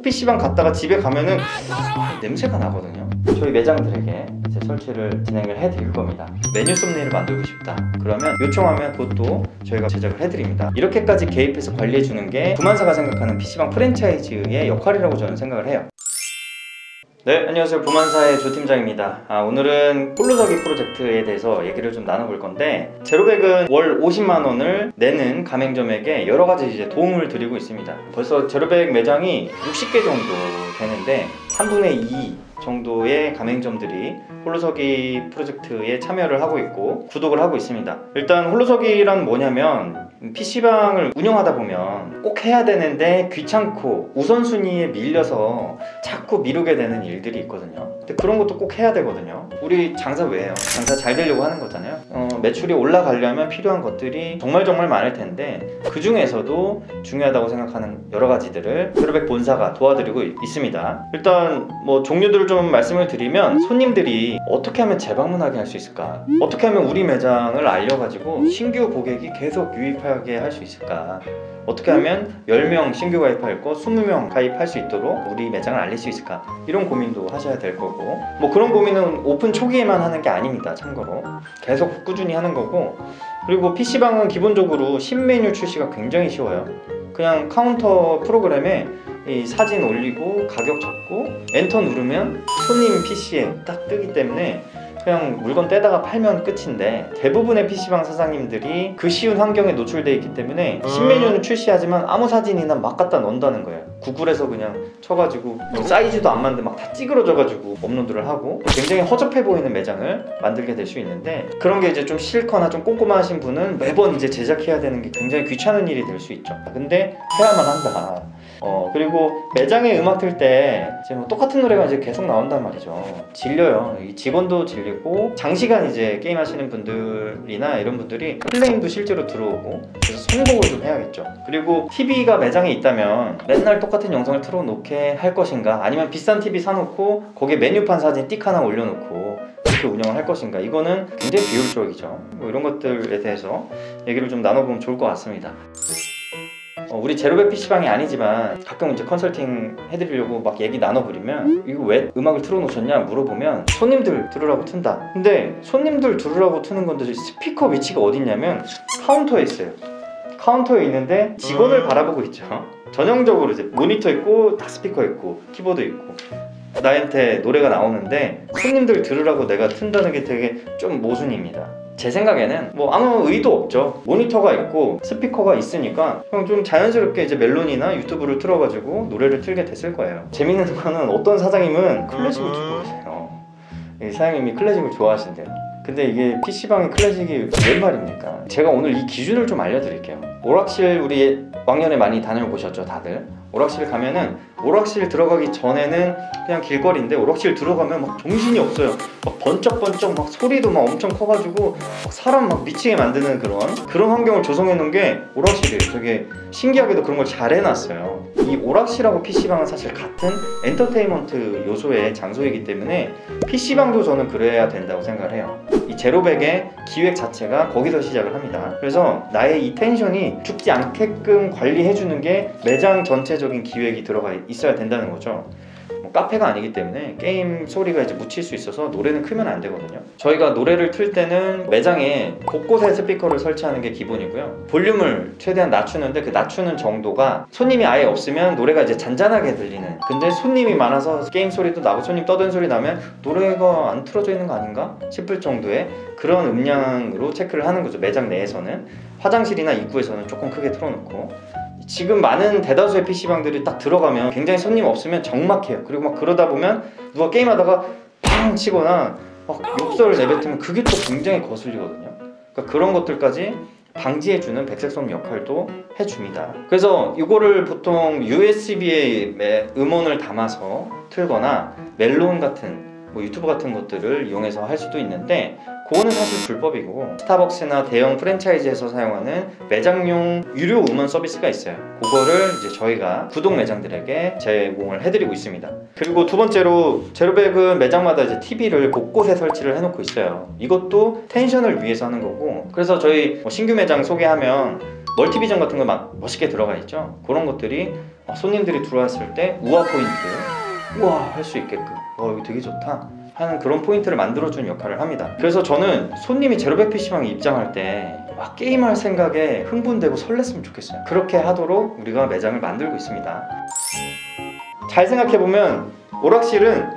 꼭 PC방 갔다가 집에 가면은 냄새가 나거든요. 저희 매장들에게 이제 설치를 진행을 해드릴 겁니다. 메뉴 썸네일을 만들고 싶다 그러면 요청하면 그것도 저희가 제작을 해드립니다. 이렇게까지 개입해서 관리해주는 게 부만사가 생각하는 PC방 프랜차이즈의 역할이라고 저는 생각을 해요. 네, 안녕하세요. 부만사의 조팀장입니다. 오늘은 홀로서기 프로젝트에 대해서 얘기를 좀 나눠볼 건데, 제로백은 월 50만원을 내는 가맹점에게 여러가지 이제 도움을 드리고 있습니다. 벌써 제로백 매장이 60개 정도 되는데 3분의 2 정도의 가맹점들이 홀로서기 프로젝트에 참여를 하고 있고 구독을 하고 있습니다. 일단 홀로서기란 뭐냐면, PC방을 운영하다 보면 꼭 해야 되는데 귀찮고 우선순위에 밀려서 자꾸 미루게 되는 일들이 있거든요. 근데 그런 것도 꼭 해야 되거든요. 우리 장사 왜 해요? 장사 잘 되려고 하는 거잖아요. 매출이 올라가려면 필요한 것들이 정말 많을 텐데, 그 중에서도 중요하다고 생각하는 여러 가지들을 제로백 본사가 도와드리고 있습니다. 일단 뭐 종류들을 좀 말씀을 드리면, 손님들이 어떻게 하면 재방문하게 할 수 있을까? 어떻게 하면 우리 매장을 알려가지고 신규 고객이 계속 유입하게 할 수 있을까? 어떻게 하면 10명 신규 가입할 거 20명 가입할 수 있도록 우리 매장을 알릴 수 있을까? 이런 고민도 하셔야 될 거고, 뭐 그런 고민은 오픈 초기에만 하는 게 아닙니다. 참고로 계속 꾸준히 하는 거고, 그리고 PC방은 기본적으로 신메뉴 출시가 굉장히 쉬워요. 그냥 카운터 프로그램에 이 사진 올리고 가격 적고 엔터 누르면 손님 PC에 딱 뜨기 때문에 그냥 물건 떼다가 팔면 끝인데, 대부분의 PC방 사장님들이 그 쉬운 환경에 노출되어 있기 때문에 신메뉴는 출시하지만 아무 사진이나 막 갖다 넣는다는 거예요. 구글에서 그냥 쳐가지고 사이즈도 안 맞는데 막 다 찌그러져가지고 업로드를 하고 굉장히 허접해 보이는 매장을 만들게 될 수 있는데, 그런 게 이제 좀 싫거나 좀 꼼꼼하신 분은 매번 이제 제작해야 되는 게 굉장히 귀찮은 일이 될 수 있죠. 근데 해야만 한다. 그리고 매장에 음악 틀 때 이제 뭐 똑같은 노래가 이제 계속 나온단 말이죠. 질려요. 직원도 질리고, 장시간 이제 게임 하시는 분들이나 이런 분들이 클레임도 실제로 들어오고, 그래서 선곡을 좀 해야겠죠. 그리고 TV가 매장에 있다면 맨날 똑같은 영상을 틀어놓게 할 것인가, 아니면 비싼 TV 사놓고 거기에 메뉴판 사진 띡 하나 올려놓고 그렇게 운영을 할 것인가, 이거는 굉장히 비효율적이죠. 뭐 이런 것들에 대해서 얘기를 좀 나눠보면 좋을 것 같습니다. 우리 제로백 PC방이 아니지만 가끔 이제 컨설팅 해드리려고 막 얘기 나눠버리면, 이거 왜 음악을 틀어놓으셨냐 물어보면 손님들 들으라고 튼다. 근데 손님들 들으라고 트는 건데 스피커 위치가 어디 있냐면 카운터에 있어요. 카운터에 있는데 직원을 바라보고 있죠. 전형적으로 이제 모니터 있고 딱 스피커 있고 키보드 있고 나한테 노래가 나오는데, 손님들 들으라고 내가 튼다는 게 되게 좀 모순입니다. 제 생각에는 뭐 아무 의도 없죠. 모니터가 있고 스피커가 있으니까 그냥 좀 자연스럽게 이제 멜론이나 유튜브를 틀어가지고 노래를 틀게 됐을 거예요. 재밌는 거는 어떤 사장님은 클래식을 듣고 계세요. 이 사장님이 클래식을 좋아하신대요. 근데 이게 PC방의 클래식이 웬 말입니까? 제가 오늘 이 기준을 좀 알려드릴게요. 오락실 우리 왕년에 많이 다녀보셨죠 다들? 오락실 가면은 오락실 들어가기 전에는 그냥 길거리인데, 오락실 들어가면 막 정신이 없어요. 막 번쩍번쩍 막 소리도 막 엄청 커가지고 막 사람 막 미치게 만드는 그런 환경을 조성해 놓은 게 오락실이에요. 되게 신기하게도 그런 걸 잘 해놨어요. 이 오락실하고 PC방은 사실 같은 엔터테인먼트 요소의 장소이기 때문에 PC방도 저는 그래야 된다고 생각을 해요. 이 제로백의 기획 자체가 거기서 시작을 합니다. 그래서 나의 이 텐션이 죽지 않게끔 관리해주는 게 매장 전체적인 기획이 들어가 있어야 된다는 거죠. 뭐 카페가 아니기 때문에 게임 소리가 이제 묻힐 수 있어서 노래는 크면 안 되거든요. 저희가 노래를 틀 때는 매장에 곳곳에 스피커를 설치하는 게 기본이고요. 볼륨을 최대한 낮추는데, 그 낮추는 정도가 손님이 아예 없으면 노래가 이제 잔잔하게 들리는, 근데 손님이 많아서 게임 소리도 나고 손님 떠드는 소리 나면 노래가 안 틀어져 있는 거 아닌가 싶을 정도의 그런 음량으로 체크를 하는 거죠. 매장 내에서는. 화장실이나 입구에서는 조금 크게 틀어놓고. 지금 많은 대다수의 PC방들이 딱 들어가면 굉장히 손님 없으면 적막해요. 그리고 막 그러다 보면 누가 게임하다가 팡 치거나 막 욕설을 내뱉으면 그게 또 굉장히 거슬리거든요. 그러니까 그런 것들까지 방지해주는 백색소음 역할도 해줍니다. 그래서 이거를 보통 USB에 음원을 담아서 틀거나 멜론 같은 뭐 유튜브 같은 것들을 이용해서 할 수도 있는데, 그거는 사실 불법이고, 스타벅스나 대형 프랜차이즈에서 사용하는 매장용 유료 음원 서비스가 있어요. 그거를 이제 저희가 구독 매장들에게 제공을 해드리고 있습니다. 그리고 두 번째로, 제로백은 매장마다 이제 TV를 곳곳에 설치를 해놓고 있어요. 이것도 텐션을 위해서 하는 거고, 그래서 저희 뭐 신규 매장 소개하면 멀티비전 같은 거 막 멋있게 들어가 있죠. 그런 것들이 손님들이 들어왔을 때 우아 포인트, 우와 할 수 있게끔 이거 되게 좋다 하는 그런 포인트를 만들어주는 역할을 합니다. 그래서 저는 손님이 제로백 PC방에 입장할 때 막 게임할 생각에 흥분되고 설렜으면 좋겠어요. 그렇게 하도록 우리가 매장을 만들고 있습니다. 잘 생각해보면 오락실은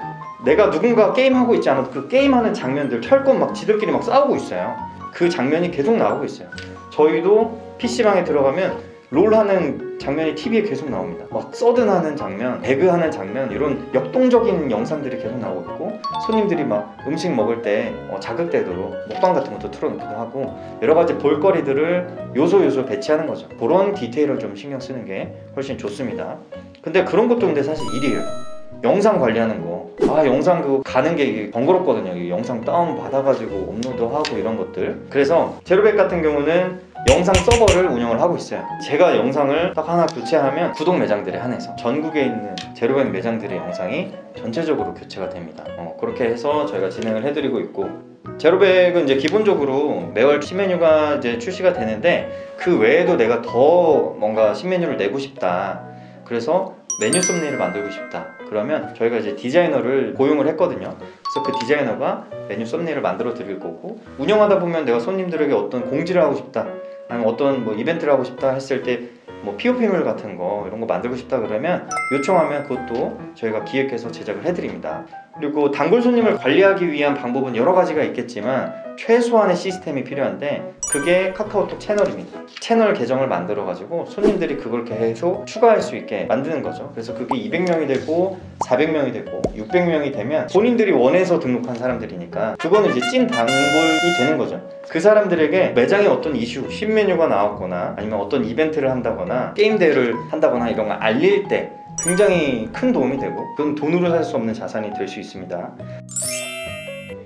내가 누군가 게임하고 있지 않아도 그 게임하는 장면들 철권 막 지들끼리 막 싸우고 있어요. 그 장면이 계속 나오고 있어요. 저희도 PC방에 들어가면 롤하는 장면이 TV에 계속 나옵니다. 막 서든하는 장면, 배그하는 장면, 이런 역동적인 영상들이 계속 나오고 있고, 손님들이 막 음식 먹을 때 자극되도록 먹방 같은 것도 틀어놓기도 하고, 여러 가지 볼거리들을 요소 배치하는 거죠. 그런 디테일을 좀 신경 쓰는 게 훨씬 좋습니다. 근데 그런 것도 근데 사실 일이에요. 영상 관리하는 거, 영상 그거 가는 게 번거롭거든요. 이 영상 다운 받아가지고 업로드하고 이런 것들. 그래서 제로백 같은 경우는 영상 서버를 운영을 하고 있어요. 제가 영상을 딱 하나 교체하면 구독 매장들에 한해서 전국에 있는 제로백 매장들의 영상이 전체적으로 교체가 됩니다. 그렇게 해서 저희가 진행을 해드리고 있고, 제로백은 이제 기본적으로 매월 신메뉴가 이제 출시가 되는데, 그 외에도 내가 더 뭔가 신메뉴를 내고 싶다, 그래서 메뉴 썸네일을 만들고 싶다, 그러면 저희가 이제 디자이너를 고용을 했거든요. 그래서 그 디자이너가 메뉴 썸네일을 만들어 드릴 거고, 운영하다 보면 내가 손님들에게 어떤 공지를 하고 싶다, 아니면 어떤 뭐 이벤트를 하고 싶다 했을 때 뭐 POP물 같은 거 이런 거 만들고 싶다 그러면 요청하면 그것도 저희가 기획해서 제작을 해드립니다. 그리고 단골 손님을 관리하기 위한 방법은 여러 가지가 있겠지만 최소한의 시스템이 필요한데, 그게 카카오톡 채널입니다. 채널 계정을 만들어 가지고 손님들이 그걸 계속 추가할 수 있게 만드는 거죠. 그래서 그게 200명이 되고 400명이 되고 600명이 되면 본인들이 원해서 등록한 사람들이니까 그거는 이제 찐 단골이 되는 거죠. 그 사람들에게 매장에 어떤 이슈, 신메뉴가 나왔거나 아니면 어떤 이벤트를 한다거나 게임 대회를 한다거나 이런 걸 알릴 때 굉장히 큰 도움이 되고, 그건 돈으로 살 수 없는 자산이 될 수 있습니다.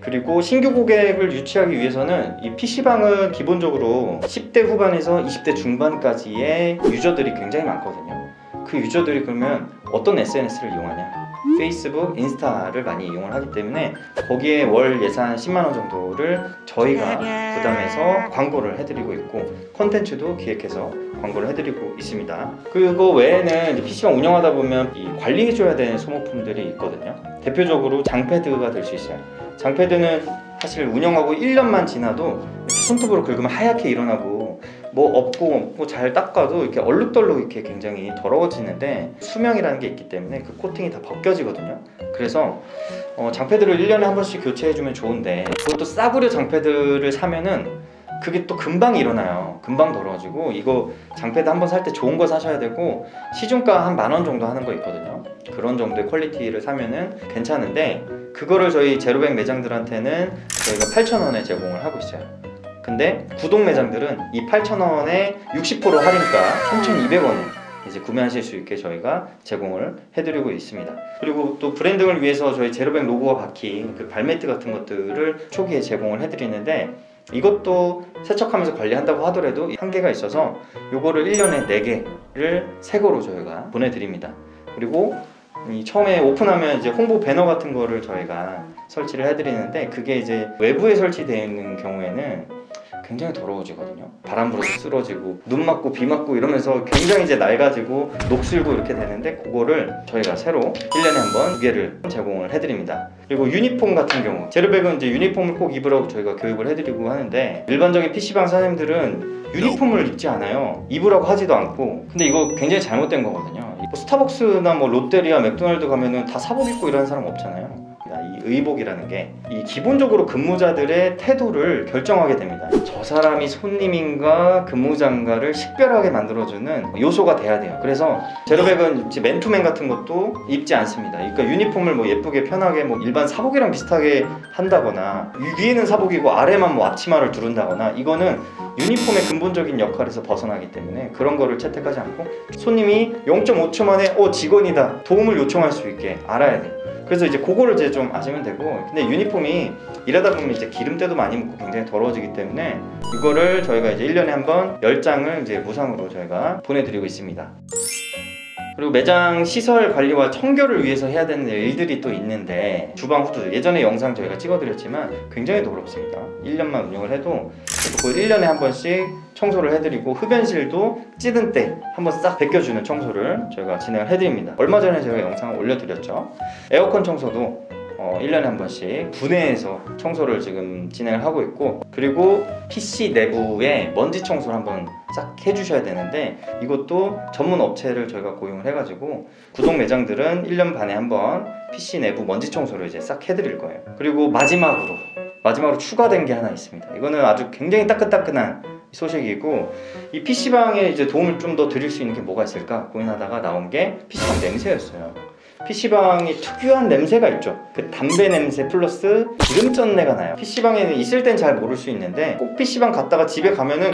그리고 신규 고객을 유치하기 위해서는 이 PC방은 기본적으로 10대 후반에서 20대 중반까지의 유저들이 굉장히 많거든요. 그 유저들이 그러면 어떤 SNS를 이용하냐? 페이스북, 인스타를 많이 이용을 하기 때문에 거기에 월 예산 10만원 정도를 저희가 부담해서 광고를 해드리고 있고, 콘텐츠도 기획해서 광고를 해드리고 있습니다. 그거 외에는 이제 PC방 운영하다 보면 이 관리해줘야 되는 소모품들이 있거든요. 대표적으로 장패드가 될 수 있어요. 장패드는 사실 운영하고 1년만 지나도 이렇게 손톱으로 긁으면 하얗게 일어나고, 뭐 없고 잘 닦아도 이렇게 얼룩덜룩 이렇게 굉장히 더러워지는데 수명이라는 게 있기 때문에 그 코팅이 다 벗겨지거든요. 그래서 장패드를 1년에 한 번씩 교체해주면 좋은데, 그것도 싸구려 장패드를 사면은 그게 또 금방 일어나요. 금방 더러워지고, 이거 장패드 한 번 살 때 좋은 거 사셔야 되고, 시중가 한 10,000원 정도 하는 거 있거든요. 그런 정도의 퀄리티를 사면은 괜찮은데, 그거를 저희 제로백 매장들한테는 저희가 8,000원에 제공을 하고 있어요. 근데 구독 매장들은 이 8,000원에 60% 할인가 3,200원에 이제 구매하실 수 있게 저희가 제공을 해드리고 있습니다. 그리고 또 브랜딩을 위해서 저희 제로백 로고가 박힌 그 발매트 같은 것들을 초기에 제공을 해드리는데, 이것도 세척하면서 관리한다고 하더라도 한계가 있어서 요거를 1년에 4개를 새 거로 저희가 보내드립니다. 그리고 처음에 오픈하면 이제 홍보 배너 같은 거를 저희가 설치를 해드리는데, 그게 이제 외부에 설치되어 있는 경우에는 굉장히 더러워지거든요. 바람 불어서 쓰러지고 눈 맞고 비 맞고 이러면서 굉장히 이제 낡아지고 녹슬고 이렇게 되는데, 그거를 저희가 새로 1년에 한 번 2개를 제공을 해드립니다. 그리고 유니폼 같은 경우, 제로백은 이제 유니폼을 꼭 입으라고 저희가 교육을 해드리고 하는데, 일반적인 PC방 사장님들은 유니폼을 입지 않아요. 입으라고 하지도 않고. 근데 이거 굉장히 잘못된 거거든요. 뭐 스타벅스나 뭐 롯데리아, 맥도날드 가면은 다 사복 입고 일하는 사람 없잖아요. 이 의복이라는 게 이 기본적으로 근무자들의 태도를 결정하게 됩니다. 저 사람이 손님인가 근무자인가를 식별하게 만들어주는 요소가 돼야 돼요. 그래서 제로백은 이제 맨투맨 같은 것도 입지 않습니다. 그러니까 유니폼을 뭐 예쁘게 편하게 뭐 일반 사복이랑 비슷하게 한다거나, 위에는 사복이고 아래만 뭐 앞치마를 두른다거나, 이거는 유니폼의 근본적인 역할에서 벗어나기 때문에 그런 거를 채택하지 않고, 손님이 0.5초 만에 직원이다, 도움을 요청할 수 있게 알아야 돼요. 그래서 이제 그거를 이제 좀 아시면 되고, 근데 유니폼이 일하다 보면 이제 기름때도 많이 묻고 굉장히 더러워지기 때문에 이거를 저희가 이제 1년에 한 번 10장을 이제 무상으로 저희가 보내드리고 있습니다. 그리고 매장 시설 관리와 청결을 위해서 해야 되는 일들이 또 있는데, 주방 후드 예전에 영상 저희가 찍어드렸지만 굉장히 노롭습니다. 1년만 운영을 해도 그 1년에 한 번씩 청소를 해드리고, 흡연실도 찌든 때 한번 싹 벗겨주는 청소를 저희가 진행을 해드립니다. 얼마 전에 제가 영상을 올려드렸죠. 에어컨 청소도 1년에 한 번씩 분해해서 청소를 지금 진행을 하고 있고, 그리고 PC 내부에 먼지 청소를 한번 싹 해주셔야 되는데, 이것도 전문 업체를 저희가 고용을 해가지고 구독 매장들은 1년 반에 한번 PC 내부 먼지 청소를 이제 싹 해드릴 거예요. 그리고 마지막으로 추가된 게 하나 있습니다. 이거는 아주 굉장히 따끈따끈한 소식이고, 이 PC방에 이제 도움을 좀 더 드릴 수 있는 게 뭐가 있을까 고민하다가 나온 게 PC방 냄새였어요. PC방이 특유한 냄새가 있죠. 그 담배 냄새 플러스 기름전내가 나요. PC방에는 있을 땐 잘 모를 수 있는데, 꼭 PC방 갔다가 집에 가면은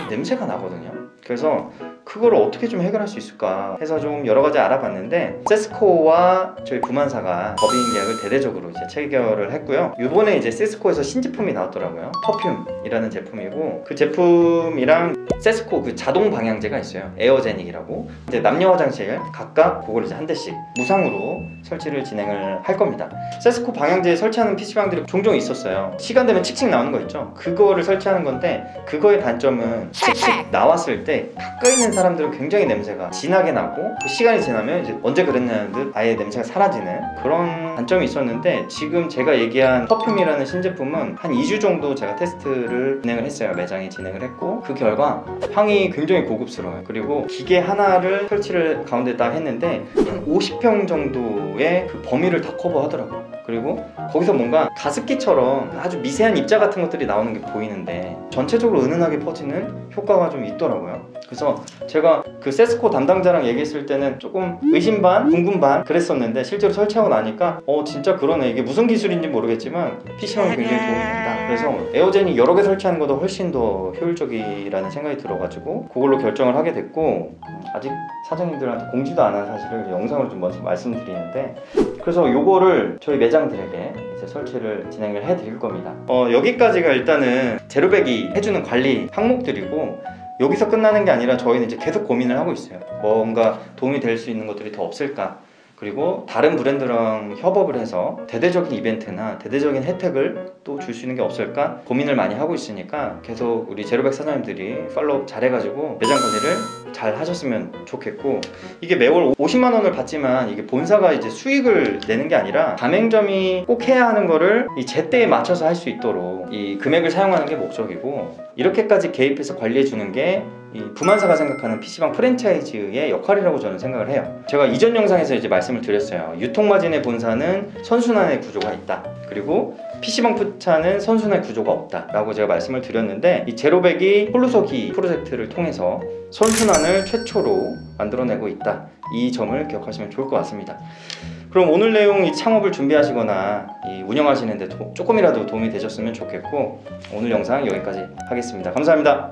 냄새가 나거든요. 그래서 그걸 어떻게 좀 해결할 수 있을까 해서 좀 여러 가지 알아봤는데, 세스코와 저희 부만사가 법인 계약을 대대적으로 이제 체결을 했고요. 이번에 이제 세스코에서 신제품이 나왔더라고요. 퍼퓸이라는 제품이고, 그 제품이랑 세스코 그 자동 방향제가 있어요. 에어제닉이라고. 이제 남녀 화장실 각각 그걸 이제 한 대씩 무상으로 설치를 진행을 할 겁니다. 세스코 방향제 설치하는 PC방들이 종종 있었어요. 시간 되면 칙칙 나오는 거 있죠. 그거를 설치하는 건데, 그거의 단점은 칙칙 나왔을 때 가까이 있는 사람들은 굉장히 냄새가 진하게 나고, 그 시간이 지나면 이제 언제 그랬냐는 듯 아예 냄새가 사라지는 그런 단점이 있었는데, 지금 제가 얘기한 퍼퓸이라는 신제품은 한 2주 정도 제가 테스트를 진행을 했어요. 매장에 진행을 했고, 그 결과 향이 굉장히 고급스러워요. 그리고 기계 하나를 설치를 가운데다 했는데 한 50평 정도의 그 범위를 다 커버하더라고요. 그리고 거기서 뭔가 가습기처럼 아주 미세한 입자 같은 것들이 나오는 게 보이는데, 전체적으로 은은하게 퍼지는 효과가 좀 있더라고요. 그래서 제가 그 세스코 담당자랑 얘기했을 때는 조금 의심 반, 궁금 반 그랬었는데, 실제로 설치하고 나니까 진짜 그러네. 이게 무슨 기술인지 모르겠지만 PC방에 굉장히 도움이 된다. 그래서 에어제닉 여러 개 설치하는 것도 훨씬 더 효율적이라는 생각이 들어가지고 그걸로 결정을 하게 됐고, 아직 사장님들한테 공지도 안 한 사실을 영상으로 좀 먼저 말씀드리는데, 그래서 요거를 저희 매장들에게 이제 설치를 진행을 해드릴 겁니다. 여기까지가 일단은 제로백이 해주는 관리 항목들이고, 여기서 끝나는 게 아니라 저희는 이제 계속 고민을 하고 있어요. 뭔가 도움이 될 수 있는 것들이 더 없을까, 그리고 다른 브랜드랑 협업을 해서 대대적인 이벤트나 대대적인 혜택을 또 줄 수 있는 게 없을까 고민을 많이 하고 있으니까, 계속 우리 제로백 사장님들이 팔로우 잘해가지고 매장 관리를 잘 하셨으면 좋겠고, 이게 매월 50만 원을 받지만 이게 본사가 이제 수익을 내는 게 아니라 가맹점이 꼭 해야 하는 거를 이 제때에 맞춰서 할 수 있도록 이 금액을 사용하는 게 목적이고, 이렇게까지 개입해서 관리해 주는 게 이 부만사가 생각하는 PC방 프랜차이즈의 역할이라고 저는 생각을 해요. 제가 이전 영상에서 이제 말씀을 드렸어요. 유통마진의 본사는 선순환의 구조가 있다, 그리고 PC방 푸차는 선순환의 구조가 없다 라고 제가 말씀을 드렸는데, 이 제로백이 홀로서기 프로젝트를 통해서 선순환을 최초로 만들어내고 있다, 이 점을 기억하시면 좋을 것 같습니다. 그럼 오늘 내용, 이 창업을 준비하시거나 이 운영하시는데 조금이라도 도움이 되셨으면 좋겠고, 오늘 영상 여기까지 하겠습니다. 감사합니다.